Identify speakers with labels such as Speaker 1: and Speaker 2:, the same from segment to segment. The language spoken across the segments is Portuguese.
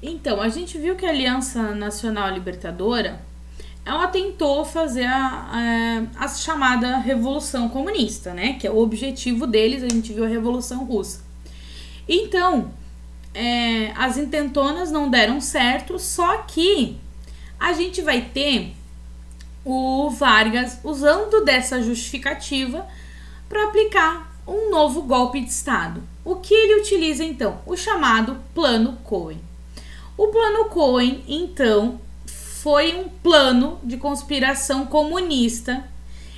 Speaker 1: Então, a gente viu que a Aliança Nacional Libertadora, ela tentou fazer a chamada Revolução Comunista, né? Que é o objetivo deles, a gente viu a Revolução Russa. Então, as intentonas não deram certo, só que a gente vai ter o Vargas usando dessa justificativa para aplicar um novo golpe de Estado. O que ele utiliza, então? O chamado Plano Cohen. O Plano Cohen, então, foi um plano de conspiração comunista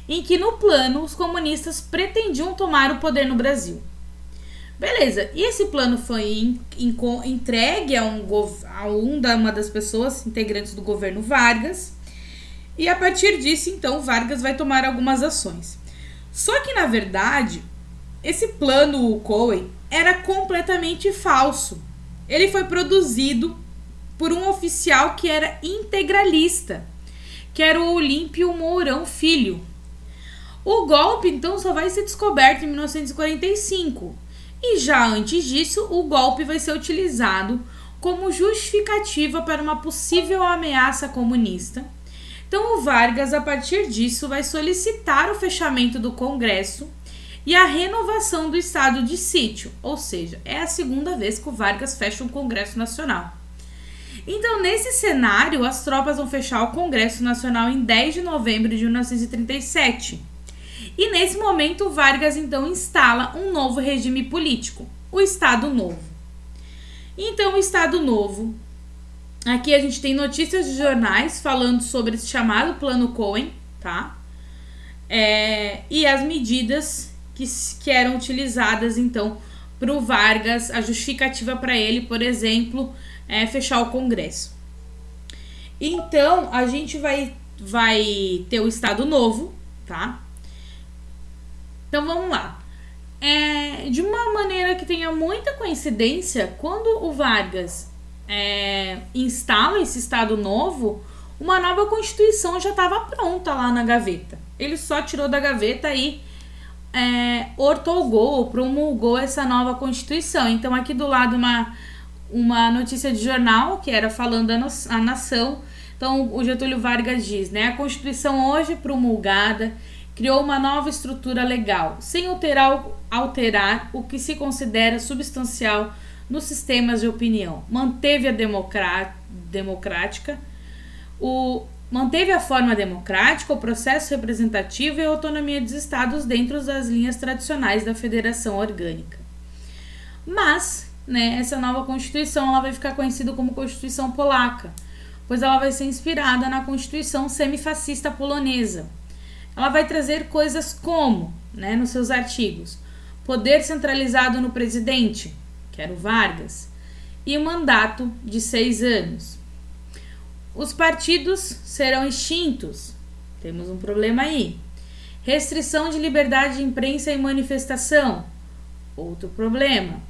Speaker 1: em que no plano os comunistas pretendiam tomar o poder no Brasil. Beleza, e esse plano foi entregue a uma das pessoas integrantes do governo Vargas, e a partir disso, então, Vargas vai tomar algumas ações. Só que, na verdade, esse plano Cohen era completamente falso. Ele foi produzido por um oficial que era integralista, que era o Olímpio Mourão Filho. O golpe, então, só vai ser descoberto em 1945. E já antes disso, o golpe vai ser utilizado como justificativa para uma possível ameaça comunista. Então, o Vargas, a partir disso, vai solicitar o fechamento do Congresso e a renovação do estado de sítio, ou seja, é a segunda vez que o Vargas fecha um Congresso Nacional. Então, nesse cenário, as tropas vão fechar o Congresso Nacional em 10 de novembro de 1937. E nesse momento, o Vargas, então, instala um novo regime político, o Estado Novo. Então, o Estado Novo, aqui a gente tem notícias de jornais falando sobre esse chamado Plano Cohen, tá? E as medidas que eram utilizadas, então, para o Vargas, a justificativa para ele, por exemplo, fechar o Congresso. Então, a gente vai ter o Estado Novo, tá? Então, vamos lá. De uma maneira que tenha muita coincidência, quando o Vargas instala esse Estado Novo, uma nova Constituição já estava pronta lá na gaveta. Ele só tirou da gaveta e ortogou, promulgou essa nova Constituição. Então, aqui do lado uma notícia de jornal que era falando a nação. Então, o Getúlio Vargas diz, né? A Constituição hoje promulgada criou uma nova estrutura legal, sem alterar o que se considera substancial nos sistemas de opinião. Manteve manteve a forma democrática, o processo representativo e a autonomia dos estados dentro das linhas tradicionais da federação orgânica. Mas, né, essa nova Constituição ela vai ficar conhecida como Constituição Polaca, pois ela vai ser inspirada na Constituição semifascista polonesa. Ela vai trazer coisas como, né, nos seus artigos, poder centralizado no presidente, que era o Vargas, e um mandato de 6 anos. Os partidos serão extintos. Temos um problema aí. Restrição de liberdade de imprensa e manifestação. Outro problema.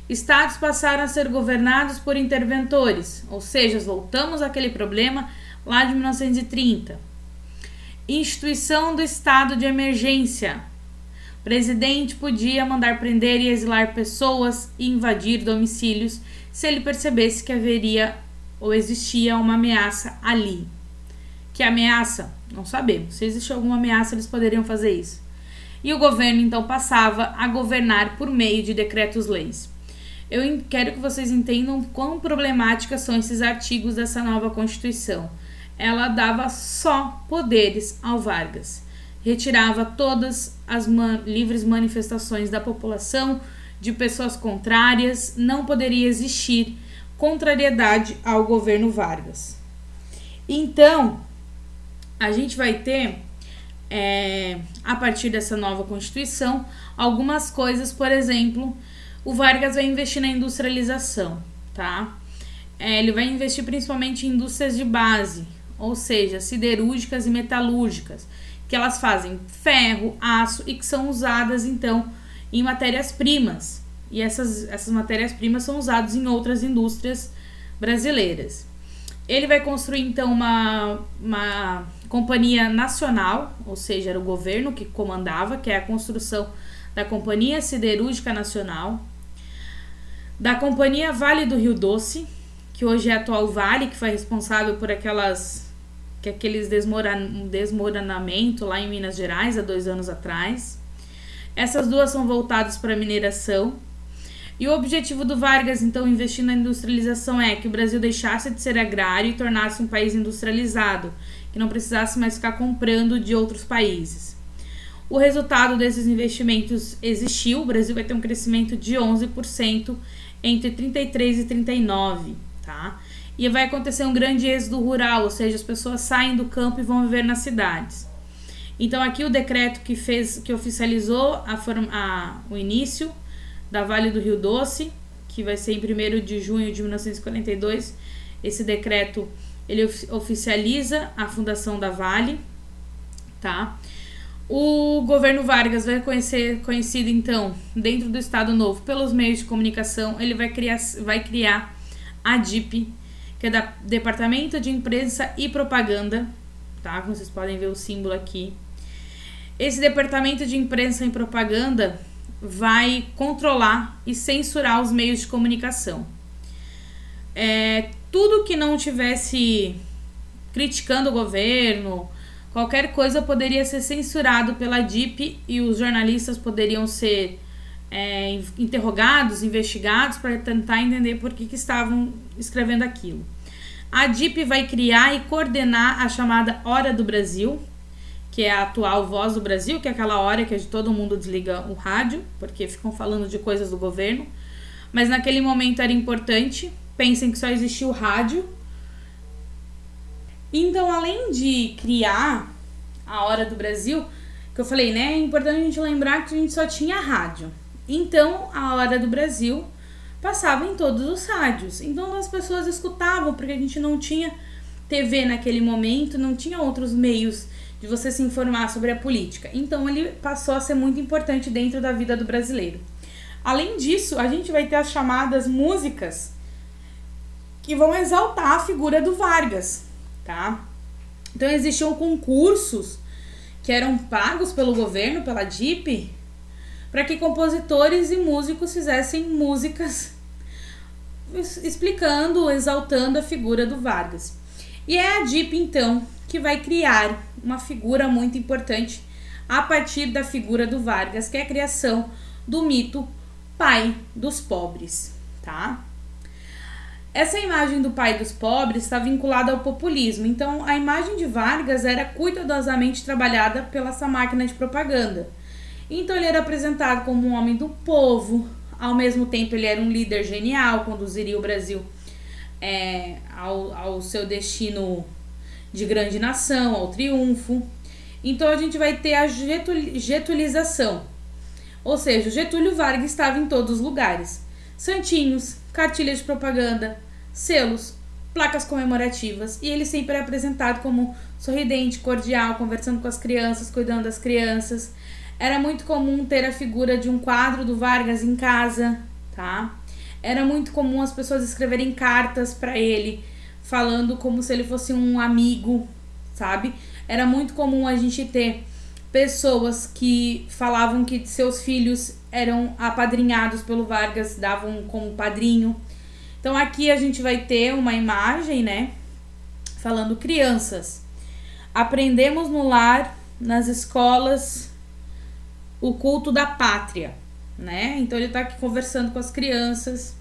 Speaker 1: Estados passaram a ser governados por interventores, ou seja, voltamos àquele problema lá de 1930. Instituição do estado de emergência. O presidente podia mandar prender e exilar pessoas e invadir domicílios se ele percebesse que haveria ou existia uma ameaça ali. Que ameaça? Não sabemos. Se existe alguma ameaça, eles poderiam fazer isso. E o governo, então, passava a governar por meio de decretos-leis. Eu quero que vocês entendam quão problemáticas são esses artigos dessa nova Constituição. Ela dava só poderes ao Vargas. Retirava todas as livres manifestações da população, de pessoas contrárias, não poderia existir contrariedade ao governo Vargas. Então, a gente vai ter, a partir dessa nova Constituição, algumas coisas, por exemplo, o Vargas vai investir na industrialização, tá? Ele vai investir principalmente em indústrias de base, ou seja, siderúrgicas e metalúrgicas, que elas fazem ferro, aço e que são usadas, então, em matérias-primas. E essas matérias-primas são usadas em outras indústrias brasileiras. Ele vai construir, então, uma companhia nacional, ou seja, era o governo que comandava, que é a construção da Companhia Siderúrgica Nacional, da Companhia Vale do Rio Doce, que hoje é a atual Vale, que foi responsável por aqueles desmoronamento lá em Minas Gerais há 2 anos atrás. Essas duas são voltadas para a mineração. E o objetivo do Vargas, então, investir na industrialização é que o Brasil deixasse de ser agrário e tornasse um país industrializado, que não precisasse mais ficar comprando de outros países. O resultado desses investimentos existiu, o Brasil vai ter um crescimento de 11% entre 33 e 39, tá? E vai acontecer um grande êxodo rural, ou seja, as pessoas saem do campo e vão viver nas cidades. Então aqui o decreto que oficializou o início da Vale do Rio Doce, que vai ser em 1º de junho de 1942, esse decreto ele oficializa a fundação da Vale, tá? O governo Vargas vai conhecido então dentro do Estado Novo pelos meios de comunicação. Ele vai criar a DIP, que é da Departamento de Imprensa e Propaganda, tá? Como vocês podem ver o símbolo aqui. Esse Departamento de Imprensa e Propaganda vai controlar e censurar os meios de comunicação. Tudo que não tivesse criticando o governo, qualquer coisa poderia ser censurado pela DIP e os jornalistas poderiam ser interrogados, investigados para tentar entender por que estavam escrevendo aquilo. A DIP vai criar e coordenar a chamada Hora do Brasil, que é a atual Voz do Brasil, que é aquela hora que todo mundo desliga o rádio, porque ficam falando de coisas do governo. Mas naquele momento era importante. Pensem que só existia o rádio. Então, além de criar a Hora do Brasil, que eu falei, né? É importante a gente lembrar que a gente só tinha rádio. Então, a Hora do Brasil passava em todos os rádios. Então, as pessoas escutavam, porque a gente não tinha TV naquele momento, não tinha outros meios de você se informar sobre a política. Então, ele passou a ser muito importante dentro da vida do brasileiro. Além disso, a gente vai ter as chamadas músicas que vão exaltar a figura do Vargas, tá? Então, existiam concursos que eram pagos pelo governo, pela DIP, para que compositores e músicos fizessem músicas explicando, exaltando a figura do Vargas. E é a DIP, então, que vai criar uma figura muito importante a partir da figura do Vargas, que é a criação do mito pai dos pobres, tá? Essa imagem do pai dos pobres está vinculada ao populismo. Então, a imagem de Vargas era cuidadosamente trabalhada pela essa máquina de propaganda. Então, ele era apresentado como um homem do povo, ao mesmo tempo ele era um líder genial, conduziria o Brasil ao seu destino de grande nação, ao triunfo. Então, a gente vai ter a getulização, ou seja, o Getúlio Vargas estava em todos os lugares. Santinhos, cartilhas de propaganda, selos, placas comemorativas, e ele sempre é apresentado como sorridente, cordial, conversando com as crianças, cuidando das crianças. Era muito comum ter a figura de um quadro do Vargas em casa, tá? Era muito comum as pessoas escreverem cartas para ele, falando como se ele fosse um amigo, sabe? Era muito comum a gente ter pessoas que falavam que seus filhos eram apadrinhados pelo Vargas, davam como padrinho. Então aqui a gente vai ter uma imagem, né? Falando: crianças, aprendemos no lar, nas escolas, o culto da pátria, né? Então ele tá aqui conversando com as crianças.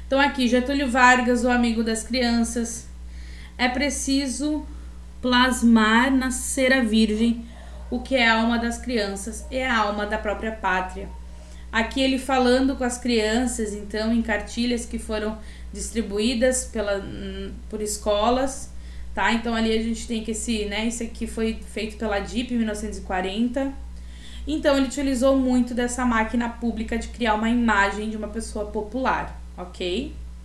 Speaker 1: Então aqui, Getúlio Vargas, o amigo das crianças. É preciso plasmar na cera virgem o que é a alma das crianças e a alma da própria pátria. Aqui ele falando com as crianças, então, em cartilhas que foram distribuídas por escolas, tá? Então ali a gente tem que esse aqui foi feito pela DIP em 1940. Então ele utilizou muito dessa máquina pública de criar uma imagem de uma pessoa popular, ok?